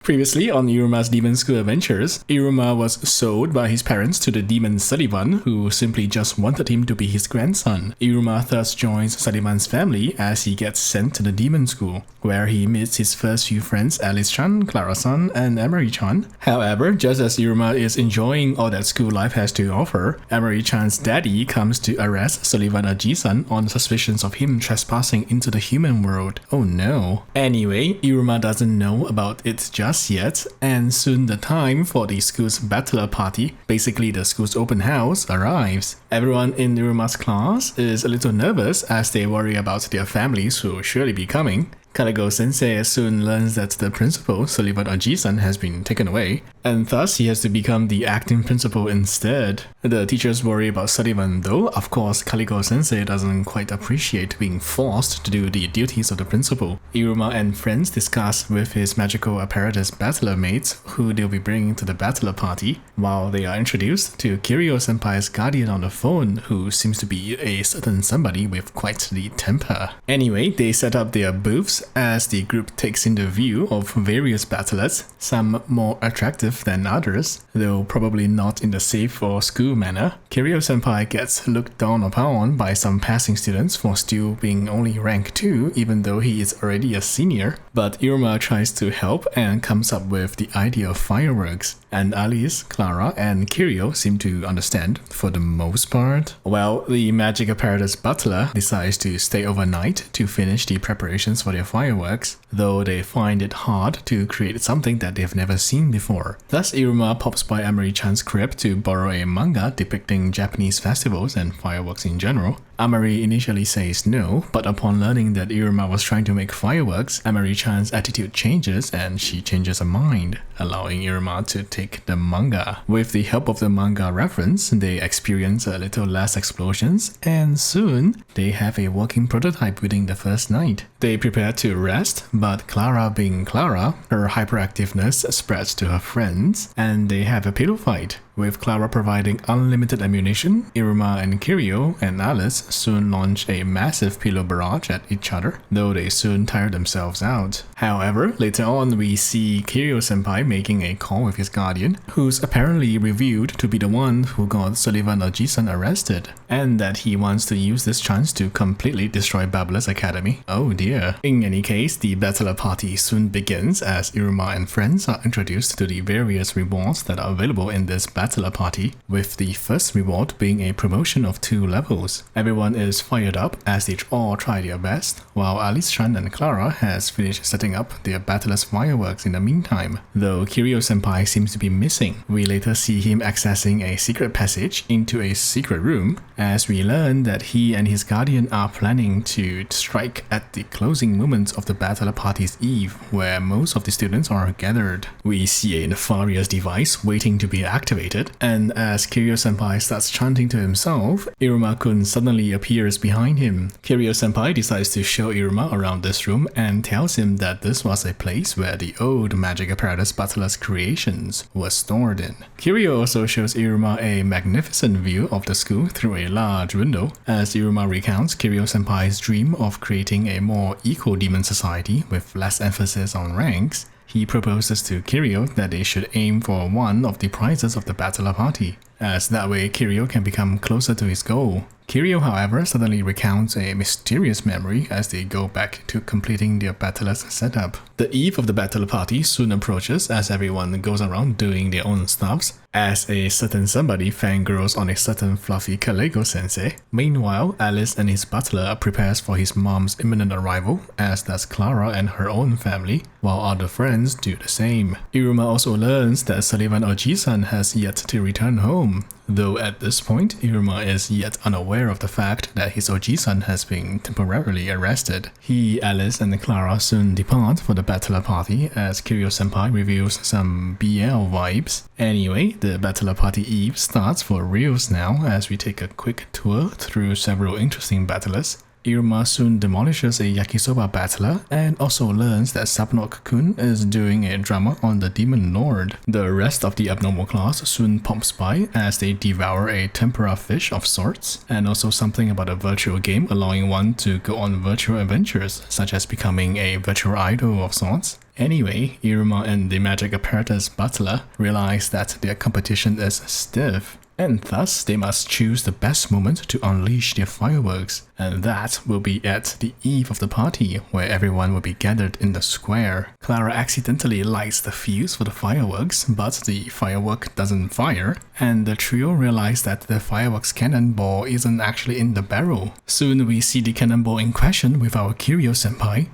Previously on Iruma's Demon School adventures, Iruma was sold by his parents to the demon Sullivan, who simply just wanted him to be his grandson. Iruma thus joins Sullivan's family as he gets sent to the demon school, where he meets his first few friends Alice-chan, Clara-san, and Emery-chan. However, just as Iruma is enjoying all that school life has to offer, Emery-chan's daddy comes to arrest Sullivan Oji-san on suspicions of him trespassing into the human world. Oh no. Anyway, Iruma doesn't know about it just yet, and soon the time for the school's bachelor party, basically the school's open house, arrives. Everyone in Iruma's class is a little nervous as they worry about their families who will surely be coming. Karigo Sensei soon learns that the principal, Sullivan Oji-san, has been taken away, and thus he has to become the acting principal instead. The teachers worry about Sullivan though. Of course, Karigo Sensei doesn't quite appreciate being forced to do the duties of the principal. Iruma and friends discuss with his magical apparatus bachelor mates who they'll be bringing to the bachelor party, while they are introduced to Kirio Senpai's guardian on the phone, who seems to be a certain somebody with quite the temper. Anyway, they set up their booths as the group takes in the view of various bachelors, some more attractive than others, though probably not in the safe or school manner. Kirio Senpai gets looked down upon by some passing students for still being only rank 2 even though he is already a senior, but Iruma tries to help and comes up with the idea of fireworks, and Alice, Clara, and Kirio seem to understand for the most part. Well, the magic apparatus butler decides to stay overnight to finish the preparations for their fireworks, though they find it hard to create something that they've never seen before. Thus, Iruma pops by Amari-chan's crib to borrow a manga depicting Japanese festivals and fireworks in general. Amari initially says no, but upon learning that Iruma was trying to make fireworks, Amari-chan's attitude changes and she changes her mind, allowing Iruma to take the manga. With the help of the manga reference, they experience a little less explosions, and soon they have a working prototype within the first night. They prepare to rest, but Clara being Clara, her hyperactiveness spreads to her friends, and they have a pillow fight. With Clara providing unlimited ammunition, Iruma and Kirio and Alice soon launch a massive pillow barrage at each other, though they soon tire themselves out. However, later on we see Kirio Senpai making a call with his guardian, who's apparently revealed to be the one who got Sullivan Oji-san arrested, and that he wants to use this chance to completely destroy Babylon's academy. Oh dear. In any case, the bachelor party soon begins as Iruma and friends are introduced to the various rewards that are available in this bachelor party, with the first reward being a promotion of 2 levels. Everyone is fired up as they all try their best, while Alice-chan and Clara has finished setting up their bachelor's fireworks in the meantime, though Kirio Senpai seems to be missing. We later see him accessing a secret passage into a secret room, as we learn that he and his guardian are planning to strike at the closing moments of the bachelor party's eve, where most of the students are gathered. We see a nefarious device waiting to be activated, and as Kirio Senpai starts chanting to himself, Iruma-Kun suddenly appears behind him. Kirio Senpai decides to show Iruma around this room and tells him that this was a place where the old magic apparatus butler's creations were stored in. Kirio also shows Iruma a magnificent view of the school through a large window, as Iruma recounts Kirio Senpai's dream of creating a more equal demon society with less emphasis on ranks. He proposes to Kirio that they should aim for one of the prizes of the bachelor party, as that way Kirio can become closer to his goal. Kirio, however, suddenly recounts a mysterious memory as they go back to completing their bachelor's setup. The eve of the bachelor party soon approaches as everyone goes around doing their own stuffs, as a certain somebody fangirls on a certain fluffy Karigo sensei. Meanwhile, Alice and his butler prepares for his mom's imminent arrival, as does Clara and her own family, while other friends do the same. Iruma also learns that Sullivan Oji-san has yet to return home, though at this point, Iruma is yet unaware of the fact that his Oji-san has been temporarily arrested. He, Alice, and Clara soon depart for the bachelor party as Kirio Senpai reveals some BL vibes. Anyway, the bachelor party eve starts for reals now as we take a quick tour through several interesting bachelors. Iruma soon demolishes a yakisoba battler and also learns that Sabnok-kun is doing a drama on the Demon Lord. The rest of the abnormal class soon pops by as they devour a tempura fish of sorts, and also something about a virtual game allowing one to go on virtual adventures, such as becoming a virtual idol of sorts. Anyway, Iruma and the magic apparatus butler realize that their competition is stiff, and thus they must choose the best moment to unleash their fireworks, and that will be at the eve of the party, where everyone will be gathered in the square. Clara accidentally lights the fuse for the fireworks, but the firework doesn't fire, and the trio realize that the fireworks cannonball isn't actually in the barrel. Soon we see the cannonball in question with our Kirio Senpai.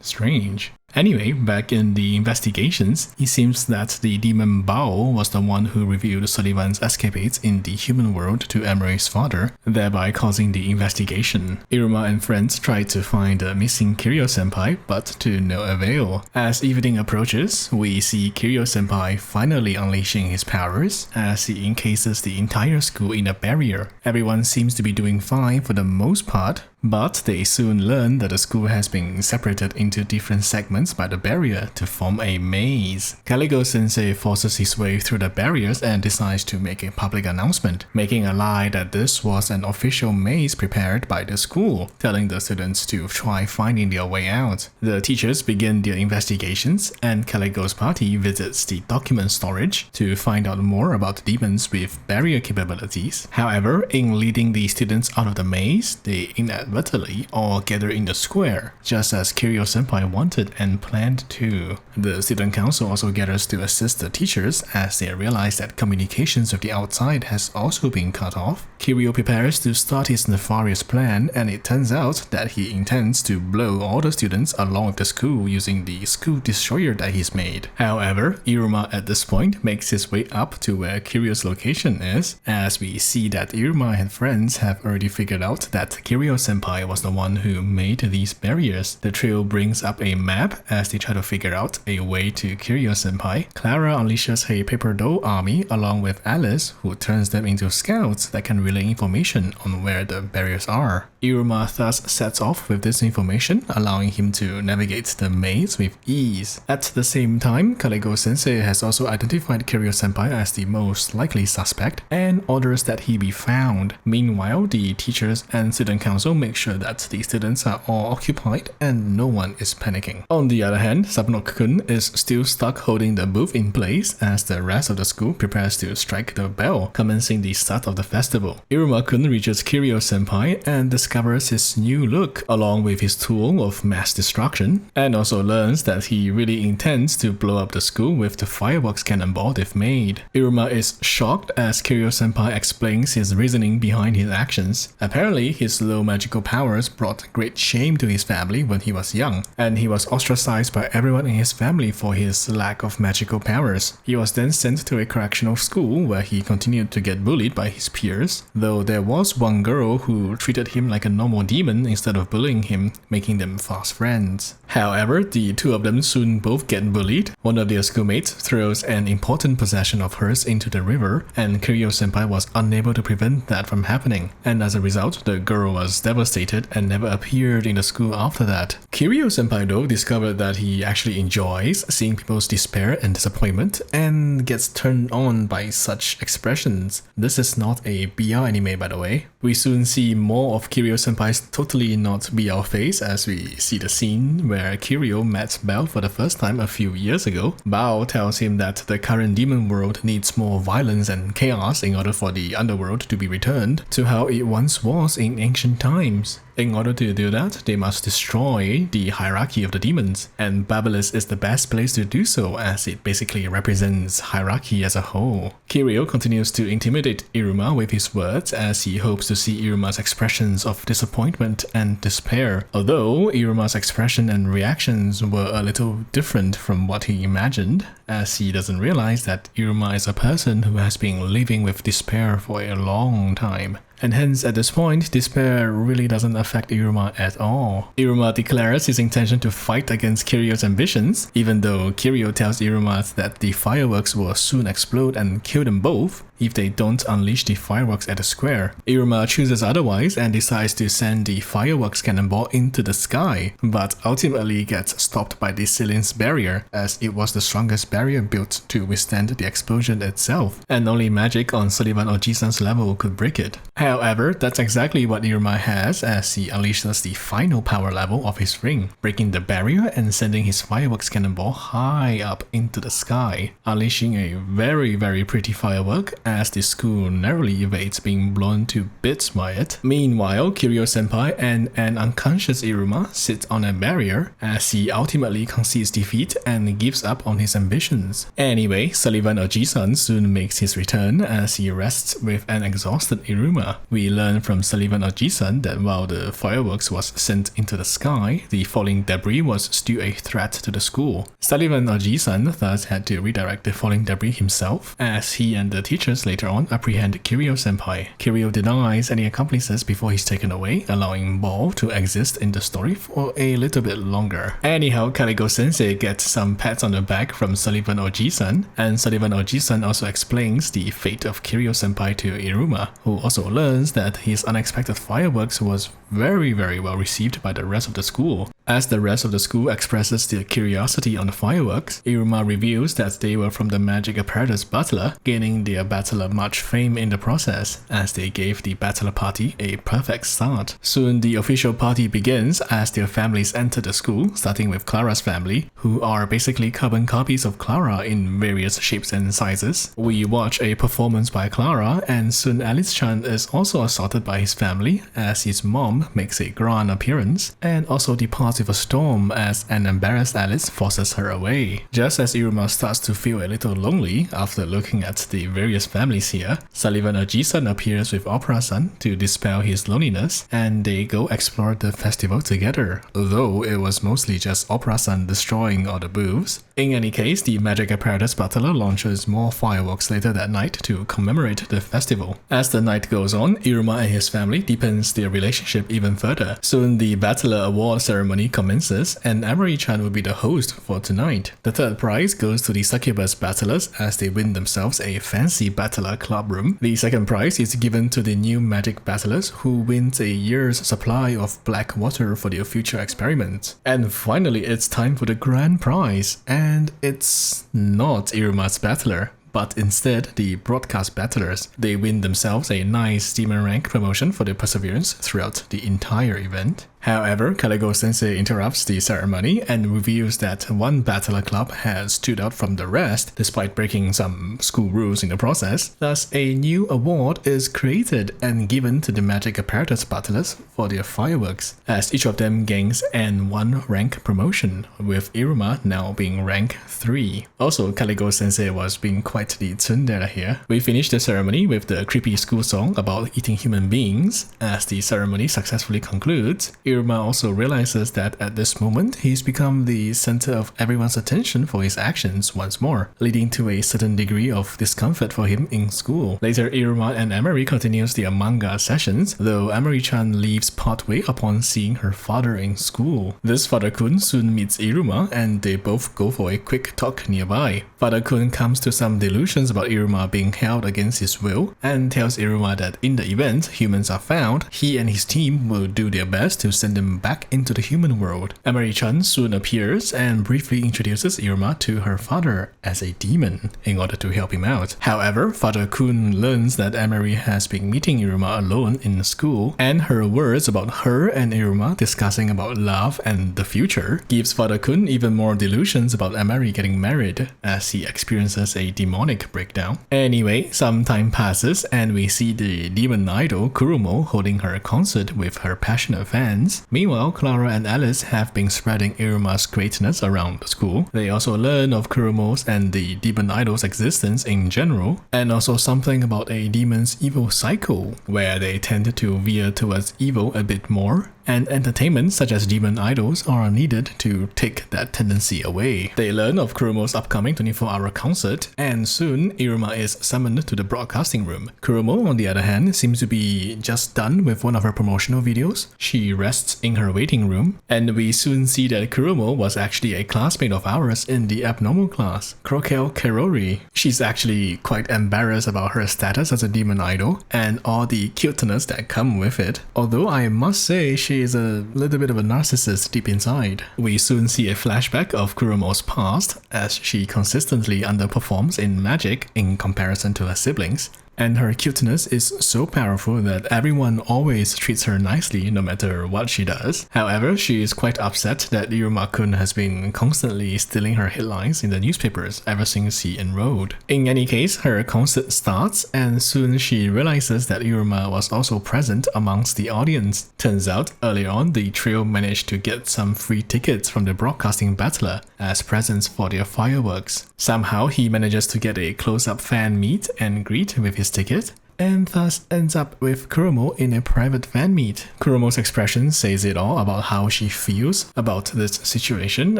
Strange. Anyway, back in the investigations, it seems that the demon Bao was the one who revealed Sullivan's escapades in the human world to Emery's father, thereby causing the investigation. Iruma and friends try to find the missing Kirio Senpai, but to no avail. As evening approaches, we see Kirio Senpai finally unleashing his powers as he encases the entire school in a barrier. Everyone seems to be doing fine for the most part, but they soon learn that the school has been separated into different segments by the barrier to form a maze. Caligo Sensei forces his way through the barriers and decides to make a public announcement, making a lie that this was an official maze prepared by the school, telling the students to try finding their way out. The teachers begin their investigations, and Caligo's party visits the document storage to find out more about demons with barrier capabilities. However, in leading the students out of the maze, they inadvertently all gather in the square, just as Kirio Senpai wanted and planned to. The student council also gathers to assist the teachers as they realize that communications with the outside has also been cut off. Kirio prepares to start his nefarious plan, and it turns out that he intends to blow all the students along with the school using the school destroyer that he's made. However, Iruma at this point makes his way up to where Kirio's location is, as we see that Iruma and friends have already figured out that Kirio Senpai was the one who made these barriers. The trio brings up a map as they try to figure out a way to Kirio Senpai. Clara unleashes her paper doll army along with Alice, who turns them into scouts that can relay information on where the barriers are. Iruma thus sets off with this information, allowing him to navigate the maze with ease. At the same time, Caligo Sensei has also identified Kirio Senpai as the most likely suspect and orders that he be found. Meanwhile, the teachers and student council make sure that the students are all occupied and no one is panicking. On the other hand, Sabnok-kun is still stuck holding the booth in place as the rest of the school prepares to strike the bell, commencing the start of the festival. Iruma-kun reaches Kirio Senpai and discovers his new look along with his tool of mass destruction, and also learns that he really intends to blow up the school with the fireworks cannonball they've made. Iruma is shocked as Kirio Senpai explains his reasoning behind his actions. Apparently, his low magical powers brought great shame to his family when he was young, and he was ostracized by everyone in his family for his lack of magical powers. He was then sent to a correctional school where he continued to get bullied by his peers, though there was one girl who treated him like a normal demon instead of bullying him, making them fast friends. However, the two of them soon both get bullied. One of their schoolmates throws an important possession of hers into the river, and Kirio Senpai was unable to prevent that from happening, and as a result, the girl was devastated and never appeared in the school after that. Kirio Senpai though discovered that he actually enjoys seeing people's despair and disappointment and gets turned on by such expressions. This is not a BL anime, by the way. We soon see more of Kirio Senpai's totally not BL face as we see the scene where Kirio met Bao for the first time a few years ago. Bao tells him that the current demon world needs more violence and chaos in order for the underworld to be returned to how it once was in ancient times. In order to do that, they must destroy the hierarchy of the demons, and Babylis is the best place to do so as it basically represents hierarchy as a whole. Kirio continues to intimidate Iruma with his words as he hopes to see Iruma's expressions of disappointment and despair, although Iruma's expression and reactions were a little different from what he imagined, as he doesn't realize that Iruma is a person who has been living with despair for a long time. And hence, at this point, despair really doesn't affect Iruma at all. Iruma declares his intention to fight against Kirio's ambitions, even though Kirio tells Iruma that the fireworks will soon explode and kill them both. if they don't unleash the fireworks at the square. Iruma chooses otherwise and decides to send the fireworks cannonball into the sky, but ultimately gets stopped by the ceiling's barrier, as it was the strongest barrier built to withstand the explosion itself, and only magic on Sullivan Ojisan's level could break it. However, that's exactly what Iruma has, as he unleashes the final power level of his ring, breaking the barrier and sending his fireworks cannonball high up into the sky, unleashing a very pretty firework as the school narrowly evades being blown to bits by it. Meanwhile, Kirio Senpai and an unconscious Iruma sit on a barrier as he ultimately concedes defeat and gives up on his ambitions. Anyway, Sullivan Ojisan soon makes his return as he rests with an exhausted Iruma. We learn from Sullivan Ojisan that while the fireworks was sent into the sky, the falling debris was still a threat to the school. Sullivan Ojisan thus had to redirect the falling debris himself, as he and the teachers later on apprehend Kirio Senpai. Kirio denies any accomplices before he's taken away, allowing Ball to exist in the story for a little bit longer. Anyhow, Caligo Sensei gets some pats on the back from Sullivan Ojisan, and Sullivan Ojisan also explains the fate of Kirio Senpai to Iruma, who also learns that his unexpected fireworks was very well received by the rest of the school. As the rest of the school expresses their curiosity on the fireworks, Iruma reveals that they were from the magic apparatus Battler, gaining their Battler much fame in the process, as they gave the Battler party a perfect start. Soon the official party begins as their families enter the school, starting with Clara's family, who are basically carbon copies of Clara in various shapes and sizes. We watch a performance by Clara, and soon Alice-chan is also assaulted by his family as his mom makes a grand appearance, and also departs with a storm as an embarrassed Alice forces her away. Just as Iruma starts to feel a little lonely after looking at the various families here, Sullivan Ojisan appears with Opera-san to dispel his loneliness, and they go explore the festival together, though it was mostly just Opera-san destroying all the booths. In any case, the magic apparatus Battler launches more fireworks later that night to commemorate the festival. As the night goes on, Iruma and his family deepens their relationship even further. Soon the Battler award ceremony commences, and Emery-chan will be the host for tonight. The third prize goes to the Succubus Battlers as they win themselves a fancy Battler club room. The second prize is given to the new magic Battlers, who wins a year's supply of black water for their future experiments. And finally, it's time for the grand prize, and it's not Iruma's Battler, but instead the broadcast battlers. They win themselves a nice demon rank promotion for their perseverance throughout the entire event. However, Caligo Sensei interrupts the ceremony and reveals that one Battler club has stood out from the rest despite breaking some school rules in the process. Thus, a new award is created and given to the magic apparatus battlers for their fireworks, as each of them gains an 1 rank promotion, with Iruma now being rank 3. Also, Caligo Sensei was being quite the tsundere here. We finished the ceremony with the creepy school song about eating human beings. As the ceremony successfully concludes, Iruma also realizes that at this moment he's become the center of everyone's attention for his actions once more, leading to a certain degree of discomfort for him in school. Later, Iruma and Emery continues their manga sessions, though Emery-chan leaves partway upon seeing her father in school. This Father-kun soon meets Iruma and they both go for a quick talk nearby. Father-kun comes to some delusions about Iruma being held against his will and tells Iruma that in the event humans are found, he and his team will do their best to send them back into the human world. Emery-chan soon appears and briefly introduces Iruma to her father as a demon in order to help him out. However, Father-kun learns that Emery has been meeting Iruma alone in school, and her words about her and Iruma discussing about love and the future gives Father-kun even more delusions about Emery getting married, as he experiences a demonic breakdown. Anyway, some time passes and we see the demon idol Kurumo holding her concert with her passionate fans. Meanwhile, Clara and Alice have been spreading Iruma's greatness around the school. They also learn of Kurumo's and the demon idol's existence in general, and also something about a demon's evil cycle, where they tend to veer towards evil a bit more, and entertainment such as demon idols are needed to take that tendency away. They learn of Kuromo's upcoming 24-hour concert, and soon Iruma is summoned to the broadcasting room. Kuromo, on the other hand, seems to be just done with one of her promotional videos. She rests in her waiting room, and we soon see that Kuromo was actually a classmate of ours in the abnormal class, Krokel Kerori. She's actually quite embarrassed about her status as a demon idol and all the cuteness that come with it, although I must say she is a little bit of a narcissist deep inside. We soon see a flashback of Kuromo's past as she consistently underperforms in magic in comparison to her siblings. And her cuteness is so powerful that everyone always treats her nicely no matter what she does. However, she is quite upset that Iruma-Kun has been constantly stealing her headlines in the newspapers ever since he enrolled. In any case, her concert starts, and soon she realizes that Iruma was also present amongst the audience. Turns out, earlier on, the trio managed to get some free tickets from the broadcasting battler as presents for their fireworks. Somehow, he manages to get a close-up fan meet and greet with his ticket, and thus ends up with Kuromo in a private fan meet. Kuromo's expression says it all about how she feels about this situation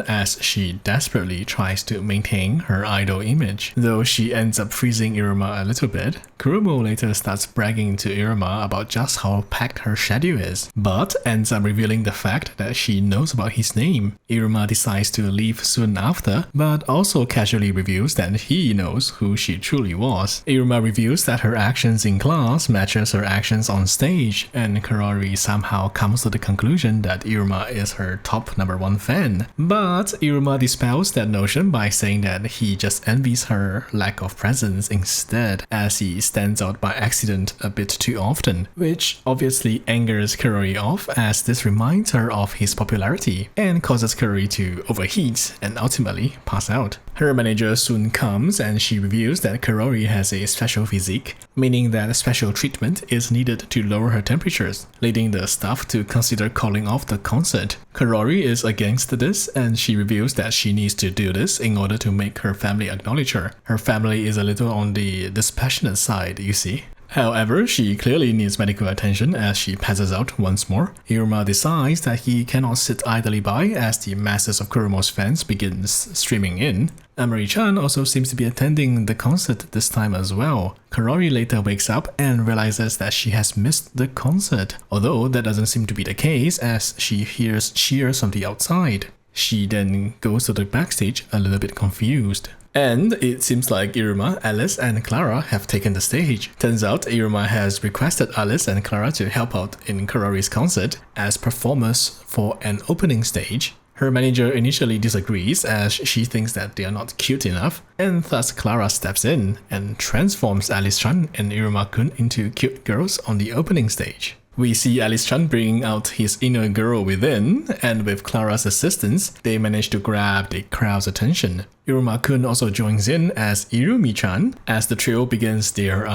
as she desperately tries to maintain her idol image. Though she ends up freezing Iruma a little bit, Kuromo later starts bragging to Iruma about just how packed her schedule is, but ends up revealing the fact that she knows about his name. Iruma decides to leave soon after, but also casually reveals that he knows who she truly was. Iruma reveals that her actions in class matches her actions on stage, and Kerori somehow comes to the conclusion that Iruma is her top #1 fan. But Iruma dispels that notion by saying that he just envies her lack of presence instead, as he stands out by accident a bit too often, which obviously angers Kerori off as this reminds her of his popularity and causes Kerori to overheat and ultimately pass out. Her manager soon comes and she reveals that Kerori has a special physique, meaning that special treatment is needed to lower her temperatures, leading the staff to consider calling off the concert. Kerori is against this and she reveals that she needs to do this in order to make her family acknowledge her. Her family is a little on the dispassionate side, you see. However, she clearly needs medical attention as she passes out once more. Iruma decides that he cannot sit idly by as the masses of Kuromo's fans begin streaming in. Amari-chan also seems to be attending the concert this time as well. Kerori later wakes up and realizes that she has missed the concert, although that doesn't seem to be the case as she hears cheers from the outside. She then goes to the backstage a little bit confused. And it seems like Iruma, Alice, and Clara have taken the stage. Turns out Iruma has requested Alice and Clara to help out in Kerori's concert as performers for an opening stage. Her manager initially disagrees as she thinks that they are not cute enough, and thus Clara steps in and transforms Alice-chan and Iruma-kun into cute girls on the opening stage. We see Alice-chan bringing out his inner girl within, and with Clara's assistance, they manage to grab the crowd's attention. Iruma-kun also joins in as Irumi-chan as the trio begins their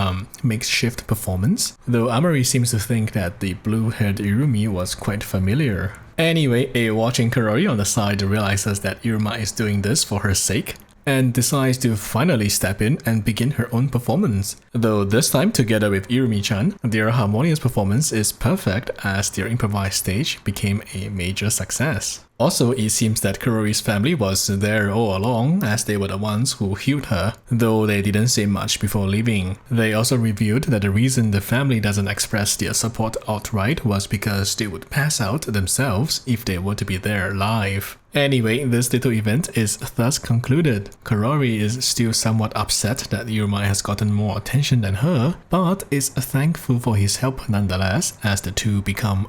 makeshift performance, though Amari seems to think that the blue-haired Irumi was quite familiar. Anyway, a watching Kerori on the side realizes that Iruma is doing this for her sake, and decides to finally step in and begin her own performance. Though this time together with Irumi-chan, their harmonious performance is perfect as their improvised stage became a major success. Also, it seems that Kerori's family was there all along as they were the ones who healed her, though they didn't say much before leaving. They also revealed that the reason the family doesn't express their support outright was because they would pass out themselves if they were to be there live. Anyway, this little event is thus concluded. Kerori is still somewhat upset that Iruma has gotten more attention than her, but is thankful for his help nonetheless as the two become,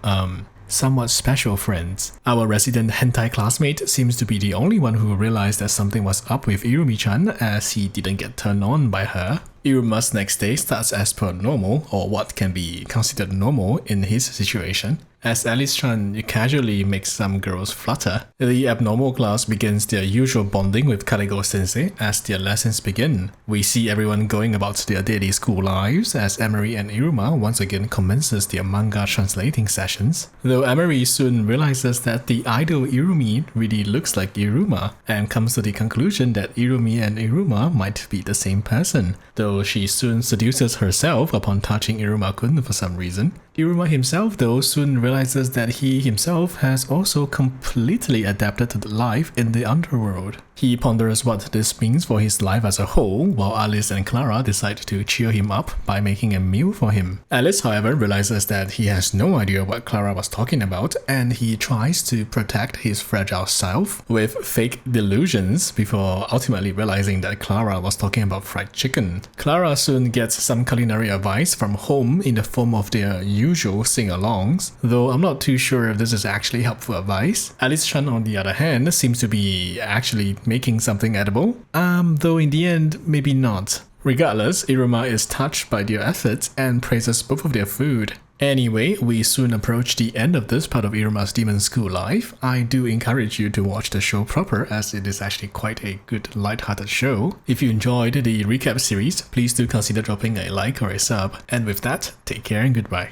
somewhat special friends. Our resident hentai classmate seems to be the only one who realized that something was up with Irumi-chan as he didn't get turned on by her. Iruma's next day starts as per normal, or what can be considered normal in his situation, as Alice-chan casually makes some girls flutter. The abnormal class begins their usual bonding with Karigo-sensei as their lessons begin. We see everyone going about their daily school lives as Emery and Iruma once again commences their manga translating sessions, though Emery soon realizes that the idol Irumi really looks like Iruma, and comes to the conclusion that Irumi and Iruma might be the same person, though she soon seduces herself upon touching Iruma-kun for some reason. Iruma himself though soon realizes realizes that he himself has also completely adapted to life in the underworld. He ponders what this means for his life as a whole, while Alice and Clara decide to cheer him up by making a meal for him. Alice, however, realizes that he has no idea what Clara was talking about, and he tries to protect his fragile self with fake delusions before ultimately realizing that Clara was talking about fried chicken. Clara soon gets some culinary advice from home in the form of their usual sing-alongs, though I'm not too sure if this is actually helpful advice. Alice Chan, on the other hand, seems to be actually making something edible, though in the end, maybe not. Regardless, Iruma is touched by their efforts and praises both of their food. Anyway, we soon approach the end of this part of Iruma's demon school life. I do encourage you to watch the show proper, as it is actually quite a good light-hearted show. If you enjoyed the recap series, please do consider dropping a like or a sub. And with that, take care and goodbye.